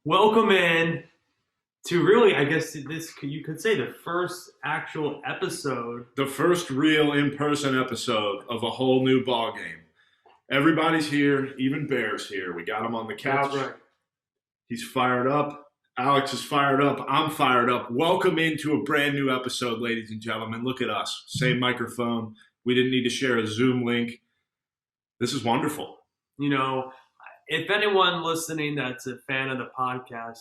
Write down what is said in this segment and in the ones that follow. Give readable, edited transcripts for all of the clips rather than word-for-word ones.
Welcome in to really, I guess this you could say the first actual episode. The first real in-person episode of a whole new ball game. Everybody's here, even Bear's here. We got him on the couch. That's right. He's fired up. Alex is fired up. I'm fired up. Welcome into a brand new episode, ladies and gentlemen. Look at us. Same microphone. We didn't need to share a Zoom link. This is wonderful. You know, if anyone listening that's a fan of the podcast,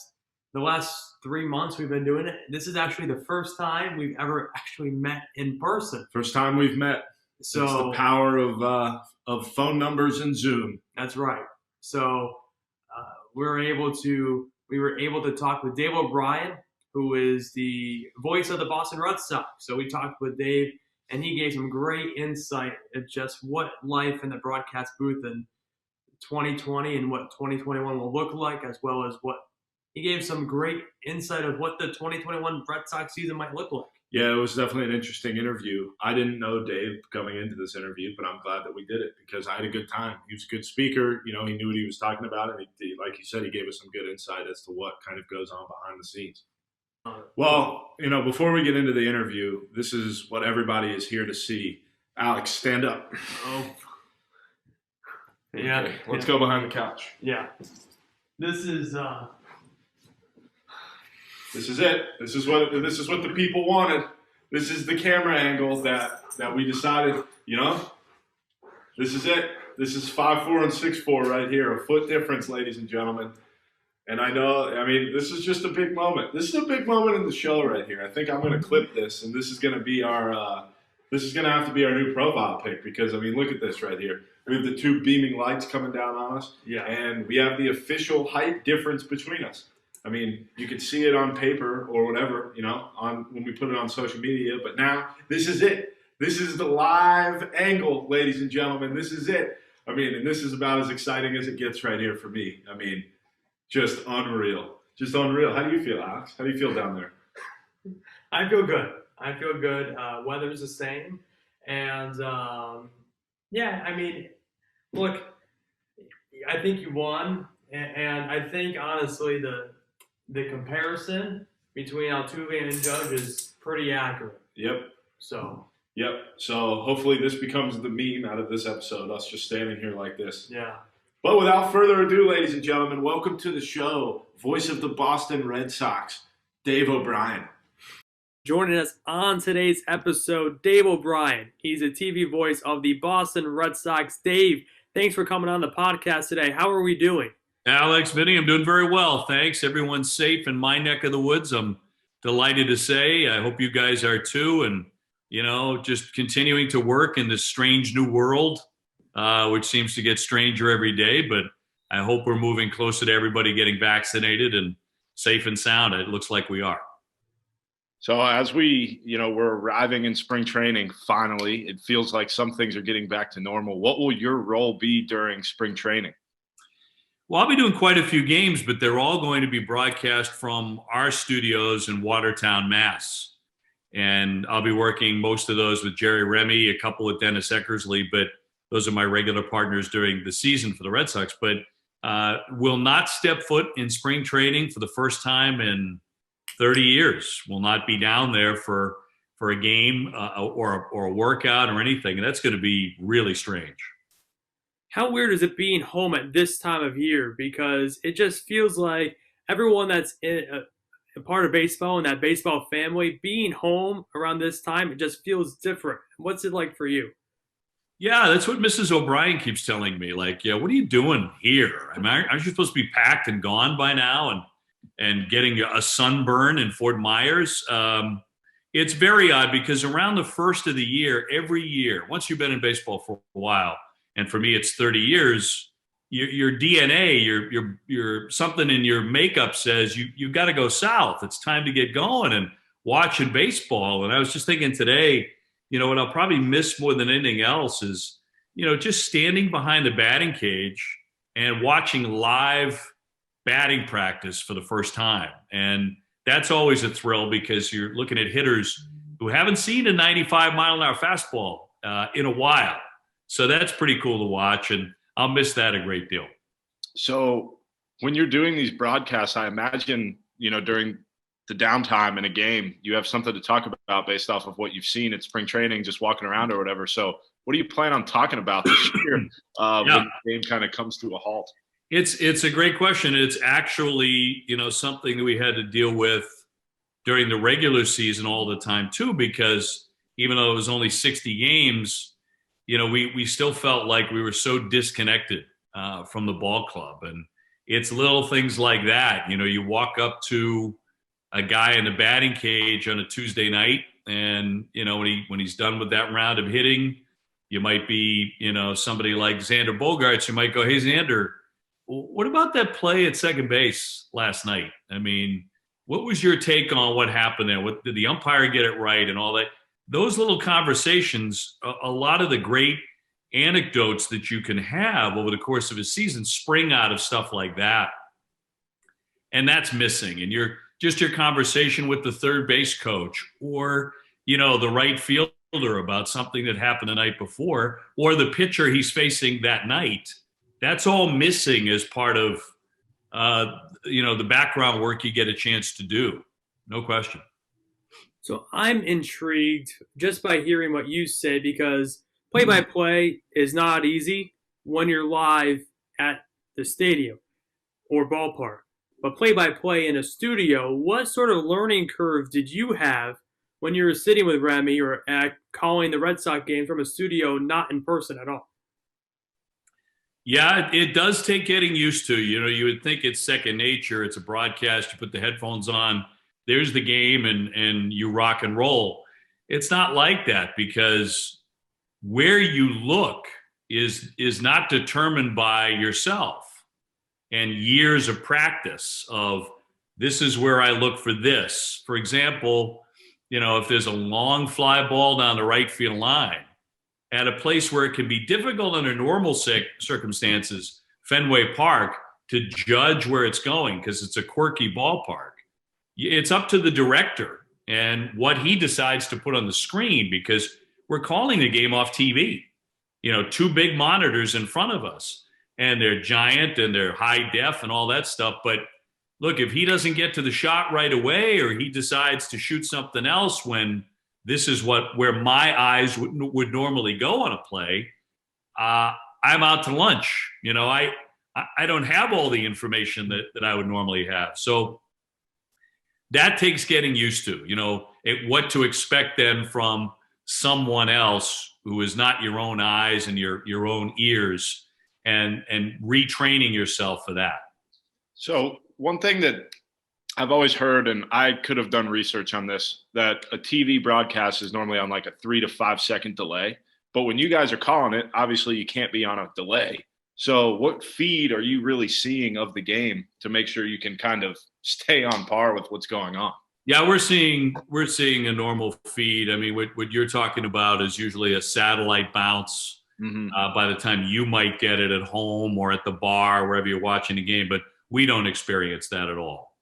the last 3 months we've been doing it, this is actually the first time we've ever actually met in person. First time we've met. So it's the power of phone numbers and Zoom. That's right. So we were able to talk with Dave O'Brien, who is the voice of the Boston Red Sox. So we talked with Dave, and he gave some great insight of just what life in the broadcast booth in 2020 and what 2021 will look like, as well as what he gave some great insight of what the 2021 Red Sox season might look like. Yeah, it was definitely an interesting interview. I didn't know Dave going into this interview, but I'm glad that we did it because I had a good time. He was a good speaker. You know, he knew what he was talking about. And like you said, he gave us some good insight as to what kind of goes on behind the scenes. Well, you know, before we get into the interview, this is what everybody is here to see. Alex, stand up. Oh. Yeah. Okay, let's go behind the couch. Yeah. This is it. This is what the people wanted. This is the camera angle that we decided, you know? This is it. This is 5'4" and 6'4" right here. A foot difference, ladies and gentlemen. And this is just a big moment. This is a big moment in the show right here. I think I'm going to clip this, and this is going to be this is going to have to be our new profile pic because, look at this right here. We have the two beaming lights coming down on us. Yeah. And we have the official height difference between us. You could see it on paper or whatever, you know, when we put it on social media. But now, this is it. This is the live angle, ladies and gentlemen. This is it. And this is about as exciting as it gets right here for me. Just unreal. Just unreal. How do you feel, Alex? How do you feel down there? I feel good. Weather's the same. And, look, I think you won. And I think, honestly, the comparison between Altuve and Judge is pretty accurate. Yep. So hopefully this becomes the meme out of this episode, us just standing here like this. Yeah. But without further ado, ladies and gentlemen, welcome to the show, voice of the Boston Red Sox, Dave O'Brien. Joining us on today's episode, Dave O'Brien. He's a TV voice of the Boston Red Sox. Dave, thanks for coming on the podcast today. How are we doing? Alex, Vinnie, I'm doing very well. Thanks. Everyone's safe in my neck of the woods. I'm delighted to say. I hope you guys are too. And, you know, just continuing to work in this strange new world, which seems to get stranger every day. But I hope we're moving closer to everybody getting vaccinated and safe and sound. It looks like we are. So as we're arriving in spring training, finally, it feels like some things are getting back to normal. What will your role be during spring training? Well, I'll be doing quite a few games, but they're all going to be broadcast from our studios in Watertown, Mass. And I'll be working most of those with Jerry Remy, a couple with Dennis Eckersley, but those are my regular partners during the season for the Red Sox. But will not step foot in spring training for the first time in 30 years. Will not be down there for a game or a workout or anything. And that's going to be really strange. How weird is it being home at this time of year? Because it just feels like everyone that's a part of baseball and that baseball family, being home around this time, it just feels different. What's it like for you? Yeah, that's what Mrs. O'Brien keeps telling me. Like, yeah, what are you doing here? Aren't you supposed to be packed and gone by now and getting a sunburn in Fort Myers? It's very odd because around the first of the year, every year, once you've been in baseball for a while, and for me, it's 30 years. Your DNA, your something in your makeup says you got to go south. It's time to get going and watching baseball. And I was just thinking today, you know, what I'll probably miss more than anything else is, you know, just standing behind the batting cage and watching live batting practice for the first time. And that's always a thrill because you're looking at hitters who haven't seen a 95-mile-an-hour fastball in a while. So that's pretty cool to watch, and I'll miss that a great deal. So When you're doing these broadcasts, I imagine, during the downtime in a game, you have something to talk about based off of what you've seen at spring training, just walking around or whatever. So what do you plan on talking about this year Yeah. when the game kind of comes to a halt? It's a great question. It's actually, something that we had to deal with during the regular season all the time too, because even though it was only 60 games, we still felt like we were so disconnected from the ball club. And it's little things like that. You walk up to a guy in the batting cage on a Tuesday night, and when he's done with that round of hitting, you might be somebody like Xander Bogaerts. You might go, "Hey Xander, what about that play at second base last night? I mean, what was your take on what happened there? What did the umpire get it right and all that?" Those little conversations, a lot of the great anecdotes that you can have over the course of a season spring out of stuff like that. And that's missing. And your conversation with the third base coach, or the right fielder about something that happened the night before, or the pitcher he's facing that night. That's all missing as part of the background work you get a chance to do. No question. So I'm intrigued just by hearing what you said, because play-by-play is not easy when you're live at the stadium or ballpark. But play-by-play in a studio, what sort of learning curve did you have when you were sitting with Remy or calling the Red Sox game from a studio, not in person at all? Yeah, it does take getting used to. You would think it's second nature. It's a broadcast. You put the headphones on. There's the game, and you rock and roll. It's not like that, because where you look is not determined by yourself and years of practice of, this is where I look for this. For example, if there's a long fly ball down the right field line at a place where it can be difficult under normal circumstances, Fenway Park, to judge where it's going because it's a quirky ballpark. It's up to the director and what he decides to put on the screen, because we're calling the game off TV. Two big monitors in front of us, and they're giant and they're high def and all that stuff. But look, if he doesn't get to the shot right away, or he decides to shoot something else when this is where my eyes would normally go on a play, I'm out to lunch. I don't have all the information that I would normally have. So that takes getting used to, what to expect then from someone else who is not your own eyes and your own ears, and retraining yourself for that. So one thing that I've always heard, and I could have done research on this, that a TV broadcast is normally on like a 3 to 5 second delay. But when you guys are calling it, obviously you can't be on a delay. So what feed are you really seeing of the game to make sure you can kind of stay on par with what's going on? Yeah, we're seeing a normal feed. I mean, what you're talking about is usually a satellite bounce. Mm-hmm. By the time you might get it at home or at the bar, wherever you're watching the game, but we don't experience that at all,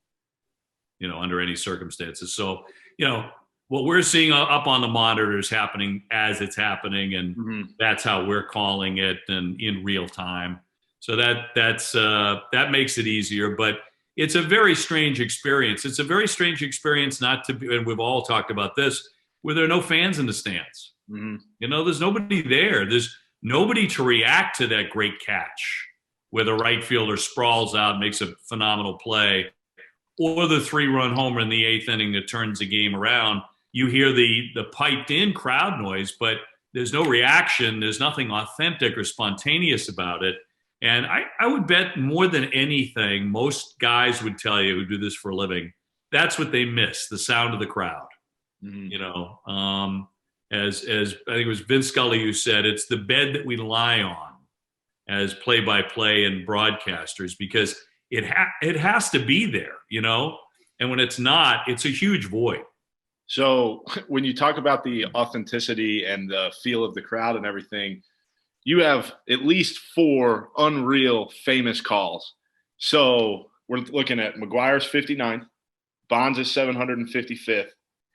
under any circumstances. So, what we're seeing up on the monitor is happening as it's happening, and that's how we're calling it, and in real time. So that makes it easier, but it's a very strange experience. It's a very strange experience not to be, and we've all talked about this, where there are no fans in the stands. Mm-hmm. There's nobody there. There's nobody to react to that great catch where the right fielder sprawls out, makes a phenomenal play, or the 3-run homer in the 8th inning that turns the game around. You hear the piped in crowd noise, but there's no reaction. There's nothing authentic or spontaneous about it. And I would bet more than anything, most guys would tell you who do this for a living, that's what they miss, the sound of the crowd. Mm-hmm. As I think it was Vince Scully who said, it's the bed that we lie on as play-by-play and broadcasters, because it has to be there, and when it's not, it's a huge void. So when you talk about the authenticity and the feel of the crowd and everything, you have at least 4 unreal famous calls. So we're looking at McGuire's 59th, Bonds' 755th,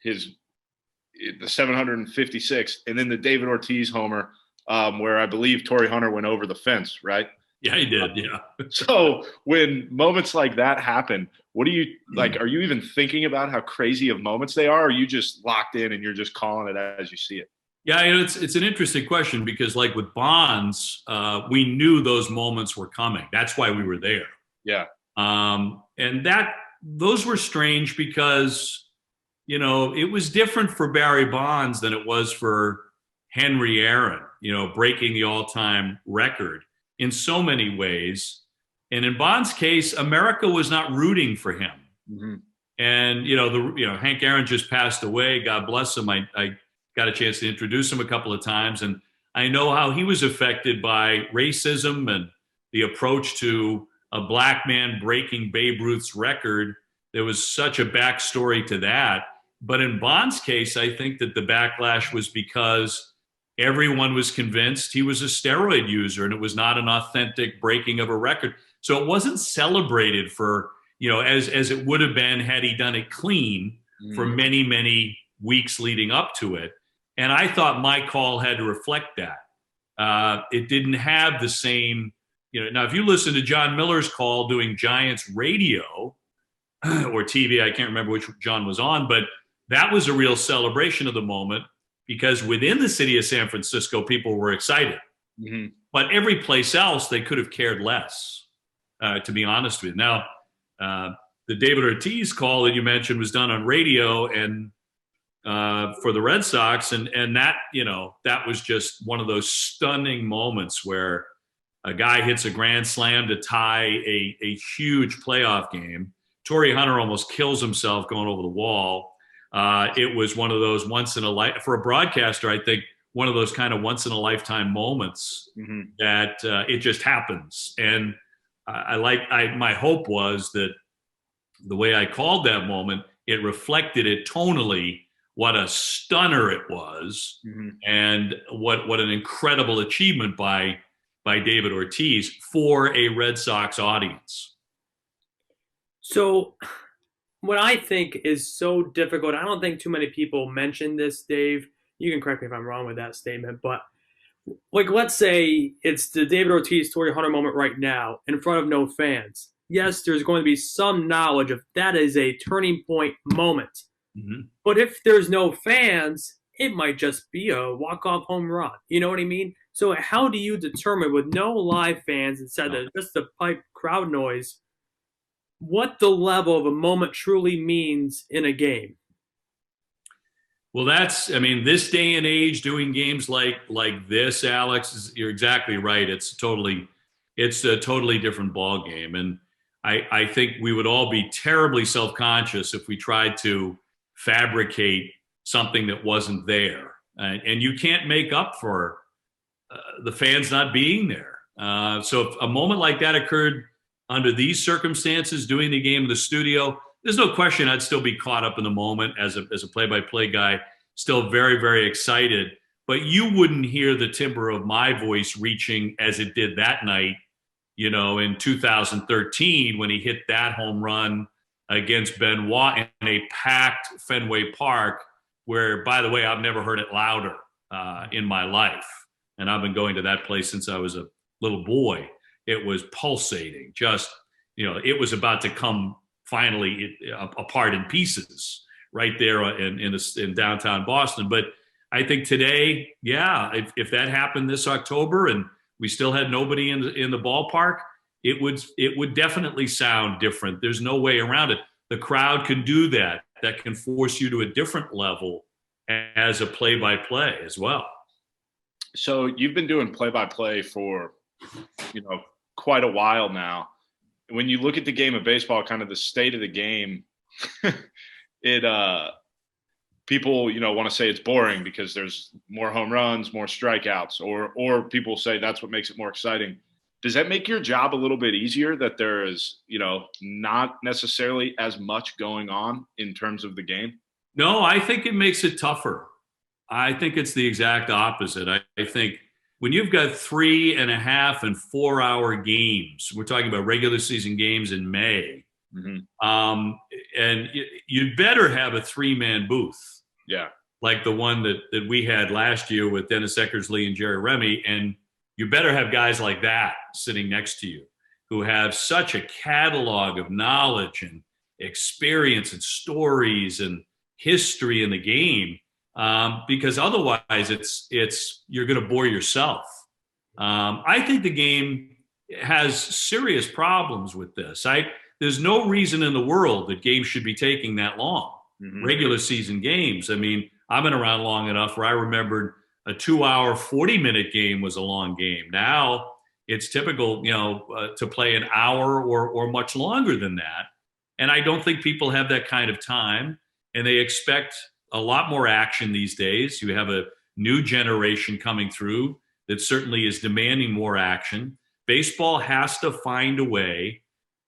the 756th, and then the David Ortiz homer, where I believe Torrey Hunter went over the fence, right? Yeah, he did. Yeah. So when moments like that happen, what do you like? Are you even thinking about how crazy of moments they are? Or are you just locked in and you're just calling it as you see it? Yeah, it's an interesting question because, like with Bonds, we knew those moments were coming. That's why we were there. Yeah. And those were strange because, it was different for Barry Bonds than it was for Henry Aaron, breaking the all-time record in so many ways. And in Bonds' case, America was not rooting for him. Mm-hmm. And Hank Aaron just passed away. God bless him. I got a chance to introduce him a couple of times, and I know how he was affected by racism and the approach to a black man breaking Babe Ruth's record. There was such a backstory to that. But in Bond's case, I think that the backlash was because everyone was convinced he was a steroid user and it was not an authentic breaking of a record. So it wasn't celebrated for, as it would have been had he done it clean for many, many weeks leading up to it. And I thought my call had to reflect that. It didn't have the same, now if you listen to John Miller's call doing Giants radio or TV, I can't remember which John was on, but that was a real celebration of the moment because within the city of San Francisco, people were excited. Mm-hmm. But every place else, they could have cared less, to be honest with you. Now, the David Ortiz call that you mentioned was done on radio and for the Red Sox, and that that was just one of those stunning moments where a guy hits a grand slam to tie a huge playoff game. Torrey Hunter almost kills himself going over the wall. It was one of those once in a life for a broadcaster. I think one of those kind of once in a lifetime moments that it just happens. And my hope was that the way I called that moment, it reflected it tonally. What a stunner it was, and what an incredible achievement by David Ortiz for a Red Sox audience. So what I think is so difficult, I don't think too many people mention this, Dave. You can correct me if I'm wrong with that statement, but like, let's say it's the David Ortiz, Torrey Hunter moment right now in front of no fans. Yes, there's going to be some knowledge of that is a turning point moment. But if there's no fans, it might just be a walk-off home run. You know what I mean? So how do you determine with no live fans instead of just the pipe crowd noise what the level of a moment truly means in a game? Well, this day and age, doing games like this, Alex, you're exactly right. It's a totally different ball game, and I think we would all be terribly self-conscious if we tried to fabricate something that wasn't there. And you can't make up for the fans not being there. So if a moment like that occurred under these circumstances, doing the game in the studio, there's no question I'd still be caught up in the moment as a play-by-play guy, still very, very excited. But you wouldn't hear the timbre of my voice reaching as it did that night, in 2013 when he hit that home run against Benoit in a packed Fenway Park, where, by the way, I've never heard it louder in my life. And I've been going to that place since I was a little boy. It was pulsating. Just, it was about to come finally apart in pieces right there in downtown Boston. But I think today, if that happened this October and we still had nobody in the ballpark, it would definitely sound different. There's no way around it. The crowd can do that. That can force you to a different level as a play-by-play as well. So you've been doing play-by-play for, quite a while now. When you look at the game of baseball, kind of the state of the game, people, want to say it's boring because there's more home runs, more strikeouts, or people say that's what makes it more exciting. Does that make your job a little bit easier that there is, not necessarily as much going on in terms of the game? No, I think it makes it tougher. I think it's the exact opposite. I think when you've got 3.5 and 4 hour games, we're talking about regular season games in May, and you'd better have a 3-man booth. Yeah. Like the one that we had last year with Dennis Eckersley and Jerry Remy. And you better have guys like that sitting next to you who have such a catalog of knowledge and experience and stories and history in the game, because otherwise it's you're going to bore yourself. I think the game has serious problems with this. There's no reason in the world that games should be taking that long. Regular season games. I mean, I've been around long enough where I remembered a 2-hour, 40-minute game was a long game. Now it's typical, to play an hour or much longer than that. And I don't think people have that kind of time, and they expect a lot more action these days. You have a new generation coming through that certainly is demanding more action. Baseball has to find a way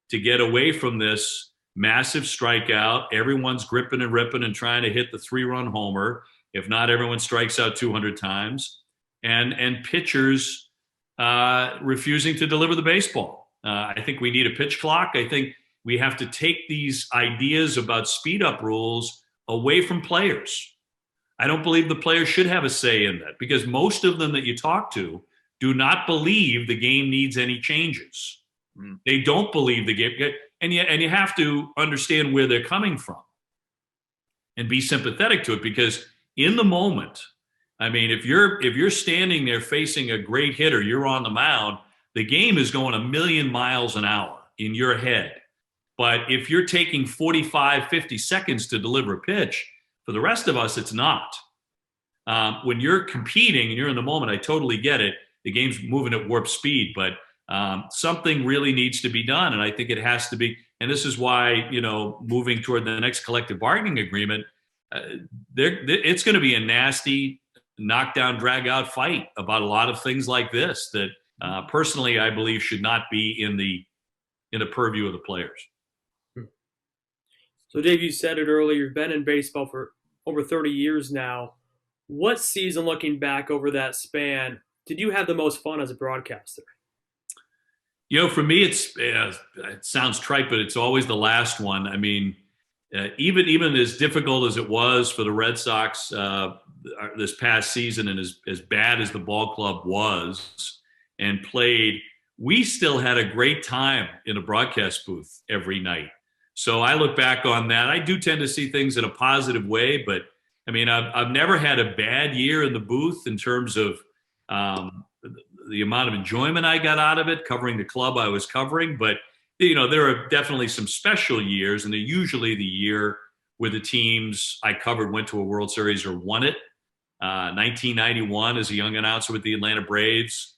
to get away from this massive strikeout. Everyone's gripping and ripping and trying to hit the 3-run homer. If not, everyone strikes out 200 times. And pitchers refusing to deliver the baseball. I think we need a pitch clock. I think we have to take these ideas about speed up rules away from players. I don't believe the players should have a say in that, because most of them that you talk to do not believe the game needs any changes. They don't believe the game. And you have to understand where they're coming from and be sympathetic to it, because in the moment, I mean, if you're standing there facing a great hitter, you're on the mound, the game is going a million miles an hour in your head. But if you're taking 45, 50 seconds to deliver a pitch, for the rest of us, it's not. When you're competing and you're in the moment, I totally get it. The game's moving at warp speed, but something really needs to be done. And I think it has to be. And this is why, moving toward the next collective bargaining agreement, it's going to be a nasty knockdown, drag out fight about a lot of things like this that personally I believe should not be in the purview of the players. So, Dave, you said it earlier, you've been in baseball for over 30 years now. What season, looking back over that span, did you have the most fun as a broadcaster? For me, it sounds trite, but it's always the last one. I mean, even as difficult as it was for the Red Sox this past season, and as bad as the ball club was and played, we still had a great time in a broadcast booth every night. So I look back on that. I do tend to see things in a positive way, but I mean, I've never had a bad year in the booth in terms of the amount of enjoyment I got out of it, covering the club I was covering. But, there are definitely some special years, and they're usually the year where the teams I covered went to a World Series or won it. 1991 as a young announcer with the Atlanta Braves.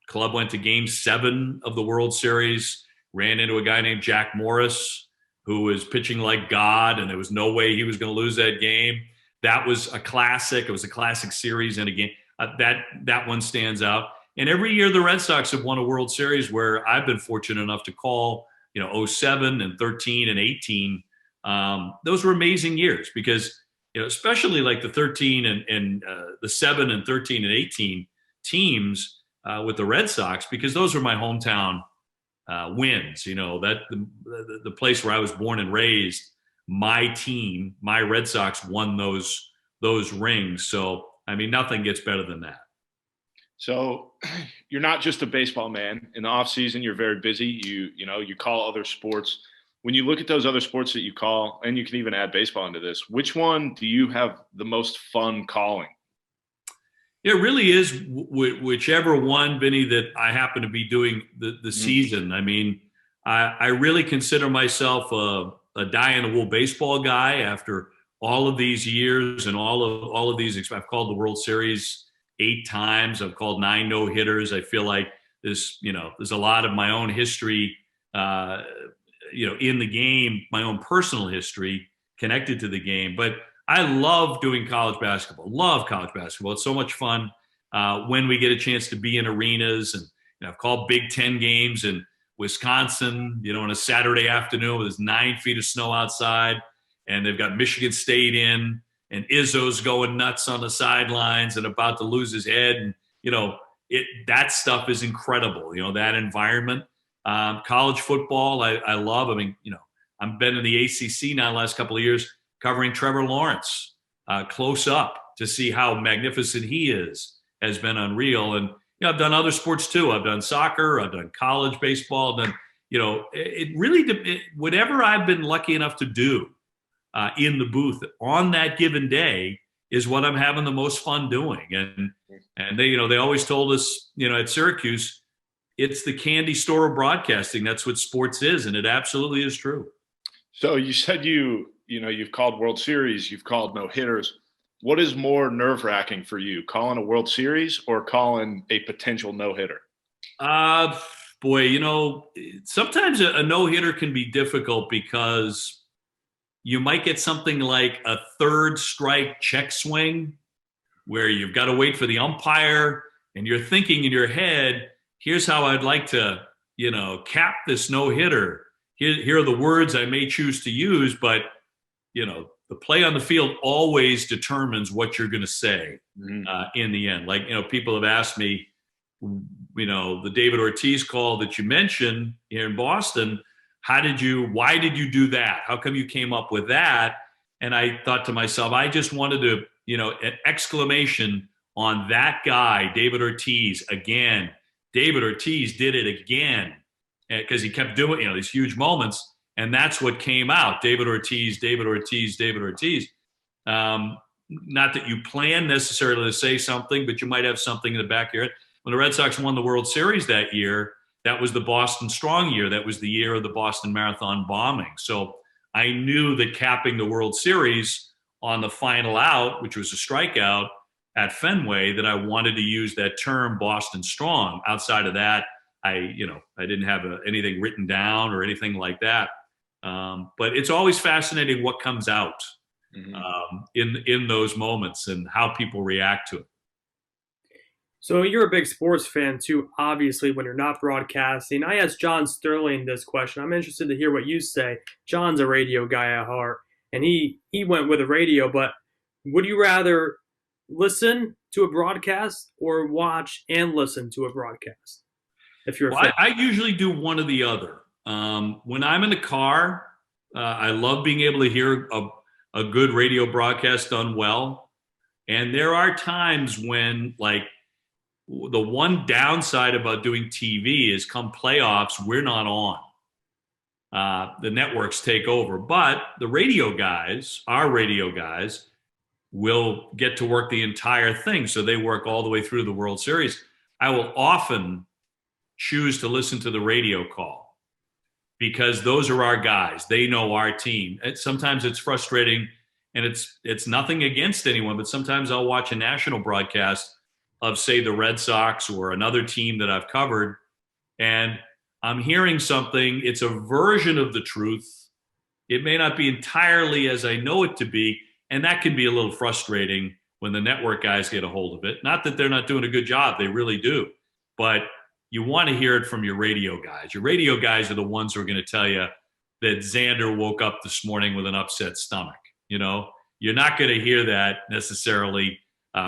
Club went to Game 7 of the World Series, ran into a guy named Jack Morris, who was pitching like God, and there was no way he was going to lose that game. That was a classic. It was a classic series, and again, that one stands out. And every year the Red Sox have won a World Series where I've been fortunate enough to call, 07 and 13 and 18. Those were amazing years because, especially like the 13 and the 7 and 13 and 18 teams with the Red Sox, because those were my hometown wins. That the place where I was born and raised, my team, my Red Sox won those rings. So, I mean, nothing gets better than that. So you're not just a baseball man. In the off season, you're very busy. You call other sports. When you look at those other sports that you call, and you can even add baseball into this, which one do you have the most fun calling? It really is whichever one, Vinnie, that I happen to be doing the season. I mean, I really consider myself a die-in-the-wool baseball guy after all of these years and all of these. I've called the World Series 8 times. I've called 9 no-hitters. I feel like there's a lot of my own history, in the game, my own personal history connected to the game. But I love doing college basketball. Love college basketball. It's so much fun when we get a chance to be in arenas. And I've called Big Ten games in Wisconsin, on a Saturday afternoon with 9 feet of snow outside, and they've got Michigan State in, and Izzo's going nuts on the sidelines and about to lose his head. And, that stuff is incredible, that environment. College football, I love. I mean, I've been in the ACC now the last couple of years covering Trevor Lawrence close up to see how magnificent he is, has been unreal. And, I've done other sports too. I've done soccer. I've done college baseball. I've done, it really, whatever I've been lucky enough to do in the booth on that given day is what I'm having the most fun doing. And they always told us, at Syracuse, it's the candy store of broadcasting. That's what sports is, and it absolutely is true. So you said you've called World Series, you've called no hitters. What is more nerve-wracking for you, calling a World Series or calling a potential no-hitter? Boy, sometimes a no-hitter can be difficult because you might get something like a third strike check swing where you've got to wait for the umpire and you're thinking in your head, here's how I'd like to, cap this no-hitter. Here are the words I may choose to use, but, the play on the field always determines what you're going to say in the end. Like, people have asked me, the David Ortiz call that you mentioned here in Boston, why did you do that? How come you came up with that? And I thought to myself, I just wanted to, an exclamation on that guy, David Ortiz, again. David Ortiz did it again because he kept doing, these huge moments. And that's what came out. David Ortiz, David Ortiz, David Ortiz. Not that you plan necessarily to say something, but you might have something in the back of your head. When the Red Sox won the World Series that year, that was the Boston Strong year. That was the year of the Boston Marathon bombing. So I knew that capping the World Series on the final out, which was a strikeout at Fenway, that I wanted to use that term Boston Strong. Outside of that, I didn't have anything written down or anything like that. But it's always fascinating what comes out in those moments and how people react to it. So you're a big sports fan too, obviously, when you're not broadcasting. I asked John Sterling this question. I'm interested to hear what you say. John's a radio guy at heart, and he went with a radio, but would you rather listen to a broadcast or watch and listen to a broadcast? If you're a fan. I usually do one or the other. When I'm in the car, I love being able to hear a good radio broadcast done well. And there are times when, like, the one downside about doing TV is come playoffs, we're not on. The networks take over. But the radio guys, our radio guys, will get to work the entire thing. So they work all the way through the World Series. I will often choose to listen to the radio call because those are our guys. They know our team. Sometimes it's frustrating, and it's nothing against anyone, but sometimes I'll watch a national broadcast of, say, the Red Sox or another team that I've covered, and I'm hearing something. It's a version of the truth. It may not be entirely as I know it to be, and that can be a little frustrating when the network guys get a hold of it. Not that they're not doing a good job. They really do. But you want to hear it from your radio guys. Your radio guys are the ones who are going to tell you that Xander woke up this morning with an upset stomach. You're not going to hear that necessarily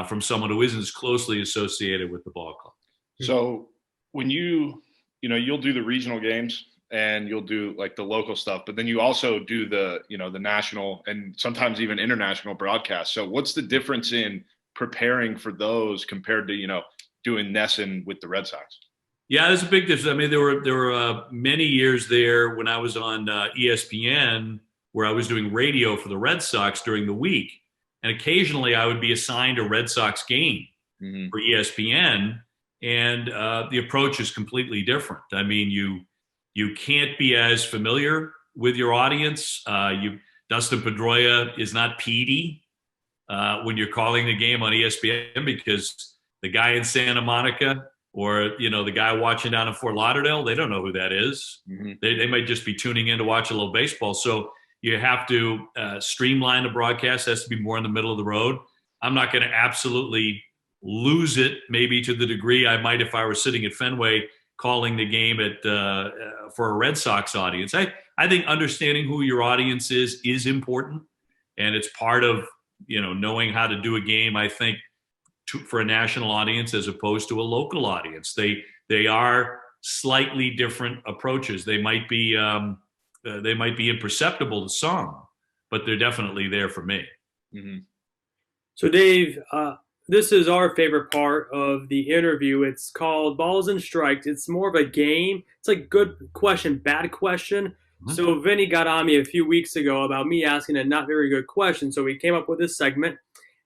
from someone who isn't as closely associated with the ball club. So when you'll do the regional games and you'll do like the local stuff, but then you also do the national and sometimes even international broadcasts. So what's the difference in preparing for those compared to, doing NESN with the Red Sox? Yeah, there's a big difference. I mean, there were many years there when I was on ESPN where I was doing radio for the Red Sox during the week. And occasionally I would be assigned a Red Sox game for ESPN. And the approach is completely different. I mean, you can't be as familiar with your audience. Dustin Pedroia is not Petey when you're calling the game on ESPN because the guy in Santa Monica or, the guy watching down in Fort Lauderdale, they don't know who that is. They might just be tuning in to watch a little baseball. So you have to streamline the broadcast. It has to be more in the middle of the road. I'm not going to absolutely lose it maybe to the degree I might if I were sitting at Fenway calling the game for a Red Sox audience. I think understanding who your audience is important, and it's part of knowing how to do a game, I think, for a national audience as opposed to a local audience. They are slightly different approaches. They might be imperceptible to some, but they're definitely there for me. So Dave, this is our favorite part of the interview. It's called Balls and Strikes. It's more of a game. It's like good question, bad question. Mhm. So Vinny got on me a few weeks ago about me asking a not very good question. So we came up with this segment.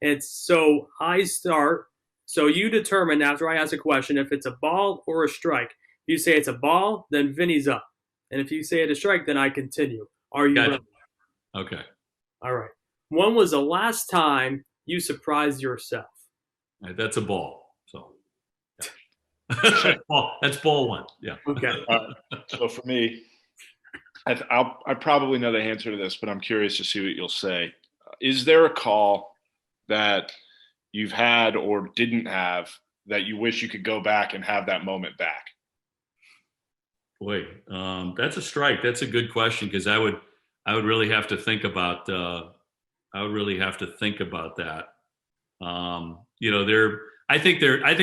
It's so I start. So you determine after I ask a question if it's a ball or a strike. If you say it's a ball, then Vinny's up. And if you say it's a strike, then I continue. Are you Gotcha. ready? Okay. All right. When was the last time you surprised yourself? All right, that's a ball. So that's ball one. Yeah. Okay. So for me, I probably know the answer to this, but I'm curious to see what you'll say. Is there a call that you've had or didn't have that you wish you could go back and have that moment back? Boy, that's a strike. That's a good question because I would really have to think about I would really have to think about that. I think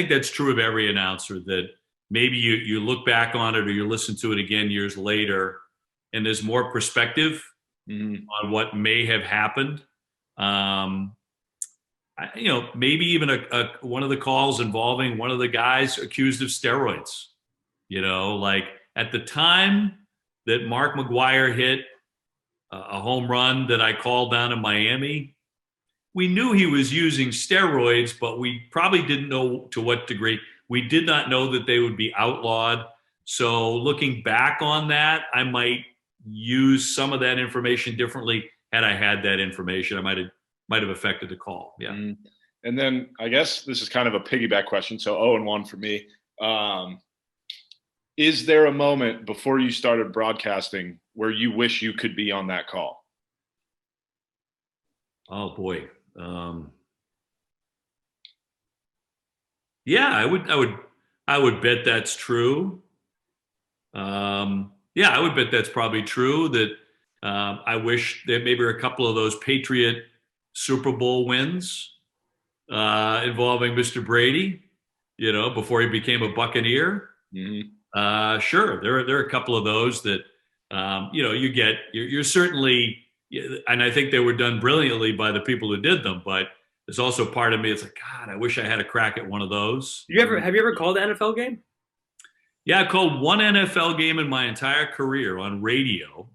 that's true of every announcer that maybe you look back on it or you listen to it again years later, and there's more perspective Mm-hmm. on what may have happened. Um, maybe even one of the calls involving one of the guys accused of steroids. Like at the time that Mark McGuire hit a home run that I called down in Miami, we knew he was using steroids, but we probably didn't know to what degree. We did not know that they would be outlawed. So looking back on that, I might use some of that information differently. Had I had that information, I might have affected the call. Yeah. Mm-hmm. And then I guess this is kind of a piggyback question. So 0-1 for me. Is there a moment before you started broadcasting where you wish you could be on that call? Oh boy. Yeah, I would bet that's true. Yeah, I would bet that's probably true. That I wish that maybe a couple of those Patriot Super Bowl wins involving Mr. Brady, before he became a Buccaneer. Mm-hmm. Sure, there are a couple of those that you're certainly, and I think they were done brilliantly by the people who did them. But there's also part of me. It's like, God, I wish I had a crack at one of those. Have you ever called an NFL game? Yeah, I called one NFL game in my entire career on radio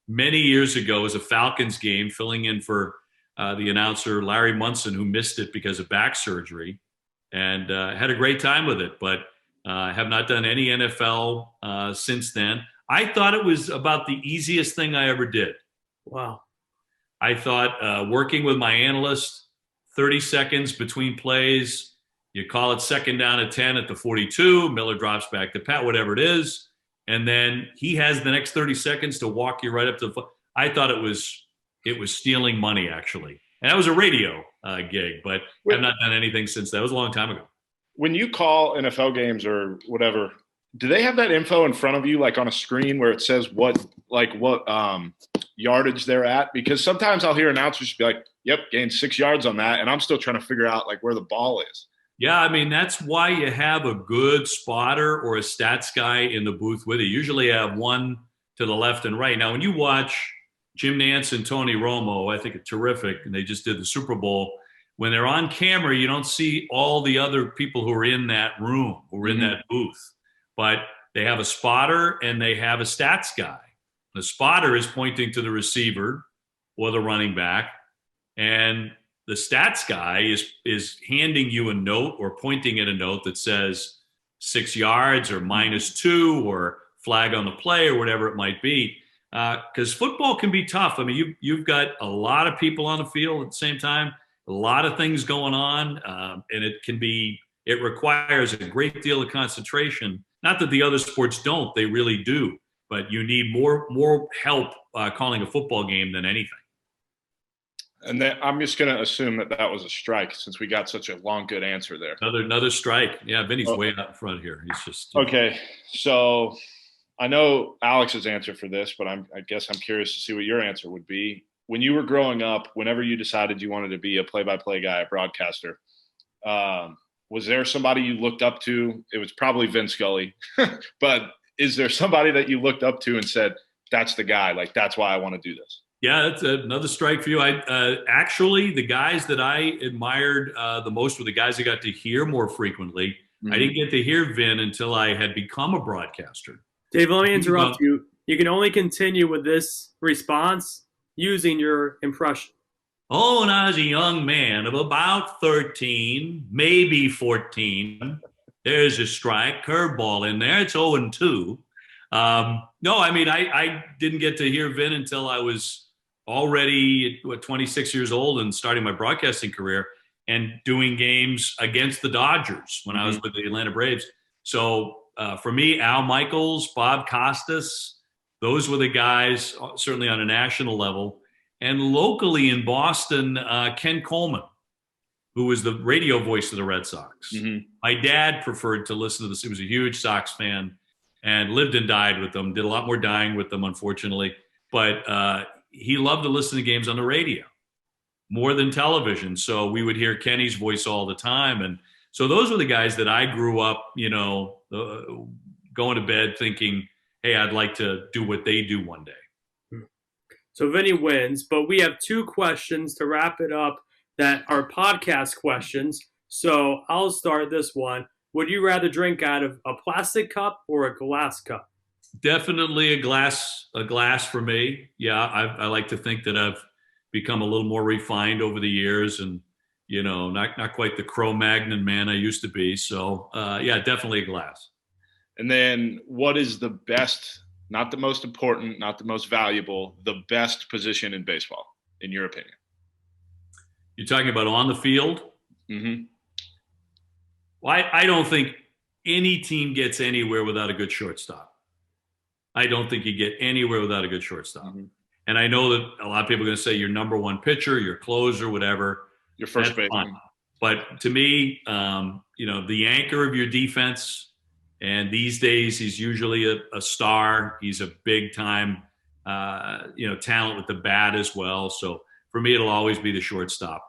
many years ago. It was a Falcons game, filling in for the announcer Larry Munson, who missed it because of back surgery, and had a great time with it. But I have not done any NFL since then. I thought it was about the easiest thing I ever did. Wow. I thought working with my analyst, 30 seconds between plays. You call it second down at 10 at the 42. Miller drops back to Pat, whatever it is. And then he has the next 30 seconds to walk you right up to the. I thought it was stealing money, actually. And that was a radio gig, but I've not done anything since that. It was a long time ago. When you call NFL games or whatever, do they have that info in front of you, like on a screen where it says what yardage they're at? Because sometimes I'll hear announcers be like, yep, gained 6 yards on that. And I'm still trying to figure out like where the ball is. Yeah, I mean, that's why you have a good spotter or a stats guy in the booth with you. Usually you have one to the left and right. Now, when you watch Jim Nantz and Tony Romo, I think it's terrific, and they just did the Super Bowl. When they're on camera, you don't see all the other people who are in that room, who are in that booth. But they have a spotter and they have a stats guy. The spotter is pointing to the receiver or the running back, and the stats guy is handing you a note or pointing at a note that says 6 yards or -2 or flag on the play or whatever it might be. Because football can be tough. I mean, you've got a lot of people on the field at the same time, a lot of things going on, and it requires a great deal of concentration. Not that the other sports don't; they really do. But you need more help calling a football game than anything. And then I'm just going to assume that was a strike since we got such a long, good answer there. Another strike. Yeah, Vinny's way out in front here. He's just okay. So I know Alex's answer for this, but I guess I'm curious to see what your answer would be. When you were growing up, whenever you decided you wanted to be a play-by-play guy, a broadcaster, was there somebody you looked up to? It was probably Vin Scully, but is there somebody that you looked up to and said, "That's the guy. Like that's why I want to do this"? Yeah, that's another strike for you. I actually the guys that I admired the most were the guys I got to hear more frequently. I didn't get to hear Vin until I had become a broadcaster. Dave, let me Think interrupt about- you. You can only continue with this response using your impression. Oh, when I was a young man of about 13, maybe 14, there's a strike, curveball in there. It's 0-2. No, I mean, I didn't get to hear Vin until I was already 26 years old and starting my broadcasting career and doing games against the Dodgers when I was with the Atlanta Braves. So for me, Al Michaels, Bob Costas, those were the guys, certainly on a national level. And locally in Boston, Ken Coleman, who was the radio voice of the Red Sox. My dad preferred to listen to this. He was a huge Sox fan and lived and died with them, did a lot more dying with them, unfortunately. But he loved to listen to games on the radio more than television. So we would hear Kenny's voice all the time. And so those were the guys that I grew up, going to bed thinking, hey, I'd like to do what they do one day. So Vinny wins, but we have two questions to wrap it up that are podcast questions. So I'll start this one. Would you rather drink out of a plastic cup or a glass cup? Definitely a glass for me. Yeah, I like to think that I've become a little more refined over the years, and not quite the Cro-Magnon man I used to be. So yeah, definitely a glass. And then, what is the best? Not the most important, not the most valuable, the best position in baseball, in your opinion? You're talking about on the field? Mm-hmm. Well, I don't think any team gets anywhere without a good shortstop. I don't think you get anywhere without a good shortstop. Mm-hmm. And I know that a lot of people are going to say your number one pitcher, your closer, whatever. Your first baseman. But to me, the anchor of your defense, and these days he's usually a star. He's a big time, talent with the bat as well. So for me, it'll always be the shortstop.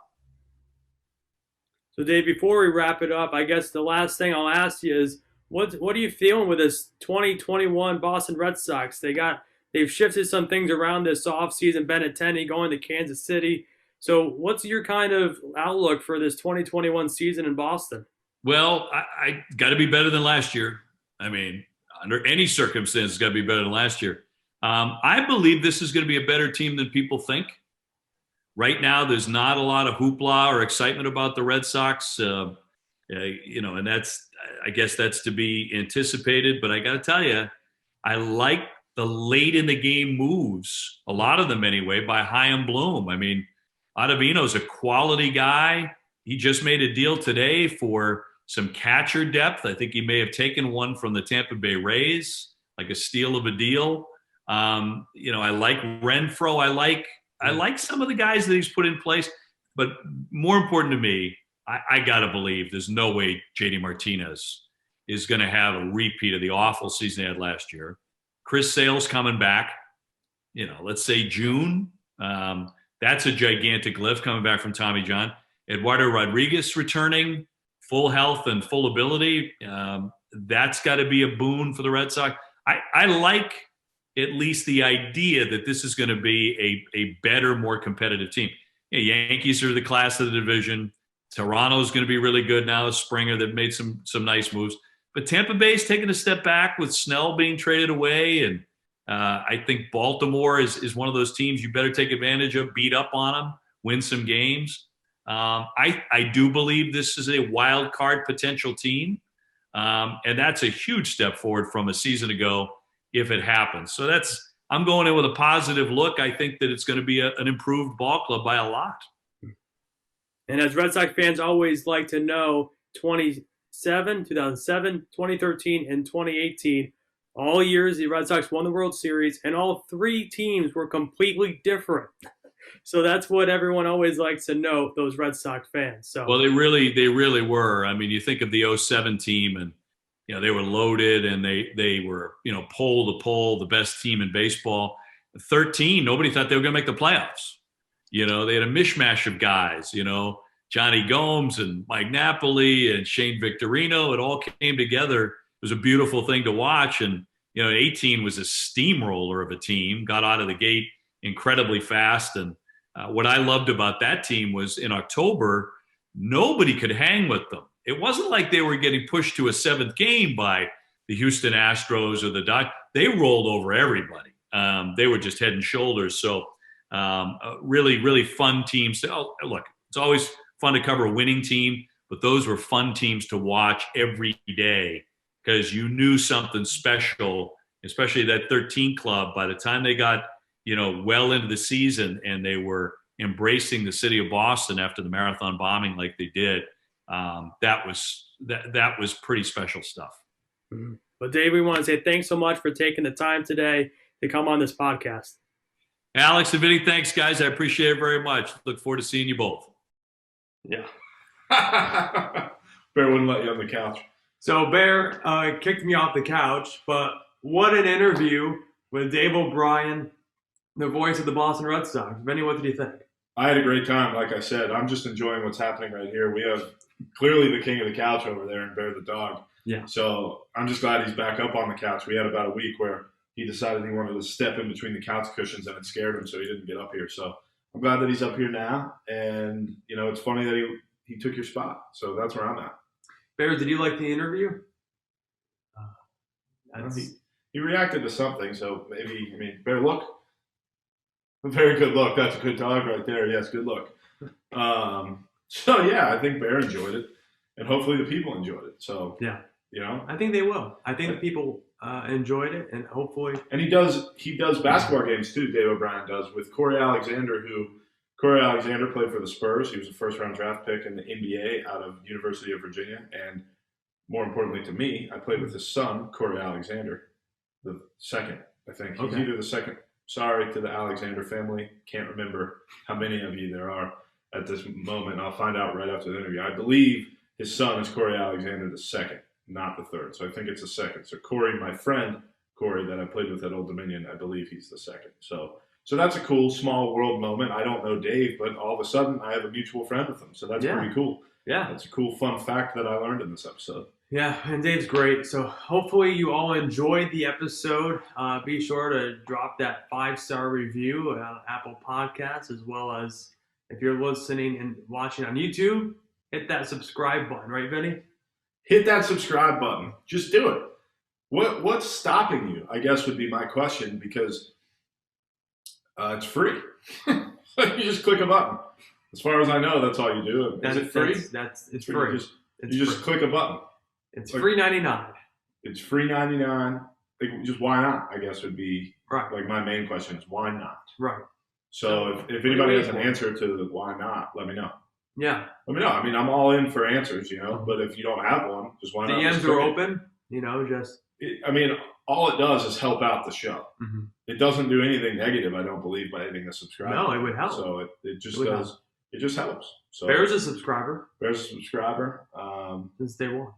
So Dave, before we wrap it up, I guess the last thing I'll ask you is, what are you feeling with this 2021 Boston Red Sox? They've shifted some things around this offseason. Benintendi going to Kansas City. So what's your kind of outlook for this 2021 season in Boston? Well, I got to be better than last year. I mean, under any circumstance, it's got to be better than last year. I believe this is going to be a better team than people think. Right now, there's not a lot of hoopla or excitement about the Red Sox, and I guess that's to be anticipated. But I got to tell you, I like the late in the game moves, a lot of them anyway, by Chaim Bloom. I mean, Ottavino's a quality guy. He just made a deal today for some catcher depth. I think he may have taken one from the Tampa Bay Rays, like a steal of a deal. I like Renfroe. I like some of the guys that he's put in place. But more important to me, I got to believe there's no way JD Martinez is going to have a repeat of the awful season he had last year. Chris Sale's coming back, let's say June. That's a gigantic lift coming back from Tommy John. Eduardo Rodriguez returning, full health and full ability. That's got to be a boon for the Red Sox. I like at least the idea that this is going to be a better, more competitive team. Yankees are the class of the division. Toronto's going to be really good now. Springer, they've made some nice moves. But Tampa Bay's taking a step back with Snell being traded away. And I think Baltimore is one of those teams you better take advantage of, beat up on them, win some games. I do believe this is a wild card potential team. And that's a huge step forward from a season ago if it happens. So I'm going in with a positive look. I think that it's going to be an improved ball club by a lot. And as Red Sox fans always like to know, 2007, 2013, and 2018, all years the Red Sox won the World Series, and all three teams were completely different. So that's what everyone always likes to know, those Red Sox fans. So well, they really were. I mean, you think of the 07 team, and they were loaded, and they were pole to pole the best team in baseball. 13, nobody thought they were going to make the playoffs. They had a mishmash of guys. Johnny Gomes and Mike Napoli and Shane Victorino. It all came together. It was a beautiful thing to watch. And 18 was a steamroller of a team. Got out of the gate incredibly fast. And what I loved about that team was in October, nobody could hang with them. It wasn't like they were getting pushed to a seventh game by the Houston Astros or the Dodgers. They rolled over everybody. They were just head and shoulders. So really, really fun teams. Look, it's always fun to cover a winning team, but those were fun teams to watch every day because you knew something special, especially that 13 club. By the time they got, well into the season and they were embracing the city of Boston after the marathon bombing like they did, that was pretty special stuff. Mm-hmm. But Dave, we want to say thanks so much for taking the time today to come on this podcast. Alex and Vinnie, thanks, guys. I appreciate it very much. Look forward to seeing you both. Yeah. Bear wouldn't let you on the couch. So Bear kicked me off the couch, but what an interview with Dave O'Brien, the voice of the Boston Red Sox. Vinnie, what did you think? I had a great time. Like I said, I'm just enjoying what's happening right here. We have clearly the king of the couch over there in Bear the dog. Yeah. So I'm just glad he's back up on the couch. We had about a week where he decided he wanted to step in between the couch cushions and it scared him, so he didn't get up here. So I'm glad that he's up here now. And, it's funny that he took your spot. So that's where I'm at. Bear, did you like the interview? He reacted to something, so maybe, Bear, look. A very good look. That's a good dog right there. Yes, good look. So, yeah, I think Bear enjoyed it, and hopefully the people enjoyed it. So, yeah, I think they will. I think the people enjoyed it, and hopefully. And he does basketball games too. Dave O'Brien does with Corey Alexander, Corey Alexander played for the Spurs. He was a first-round draft pick in the NBA out of University of Virginia, and more importantly to me, I played with his son, Corey Alexander, the second. I think he's either the second. Sorry to the Alexander family. Can't remember how many of you there are at this moment. I'll find out right after the interview. I believe his son is Corey Alexander the second, not the third. So I think it's the second. So Corey, my friend, Corey, that I played with at Old Dominion, I believe he's the second. So that's a cool small world moment. I don't know Dave, but all of a sudden I have a mutual friend with him. So that's pretty cool. Yeah. That's a cool, fun fact that I learned in this episode. Yeah, and Dave's great. So hopefully you all enjoyed the episode. Be sure to drop that 5-star review on Apple Podcasts, as well as if you're listening and watching on YouTube, hit that subscribe button, right, Vinny? Hit that subscribe button. Just do it. What's stopping you, I guess, would be my question, because it's free. You just click a button. As far as I know, that's all you do. Is it free? It's free. You just click a button. It's free 99. It's free 99. Just why not, I guess, would be right. My main question is why not? Right. So if anybody has an answer to the why not, let me know. Yeah. Let me know. I'm all in for answers, but if you don't have one, just why not? DMs are open, all it does is help out the show. Mm-hmm. It doesn't do anything negative, I don't believe, by hitting the subscribe. No, it would help. So it just does. Help. It just helps. So Bear's a subscriber. Since day one.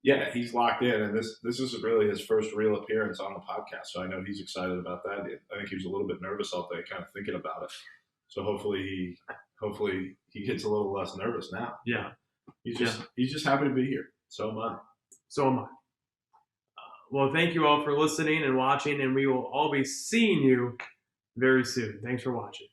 Yeah, he's locked in, and this is really his first real appearance on the podcast. So I know he's excited about that. I think he was a little bit nervous all day, kind of thinking about it. So hopefully he gets a little less nervous now. Yeah, he's just happy to be here. So am I. Well, thank you all for listening and watching, and we will all be seeing you very soon. Thanks for watching.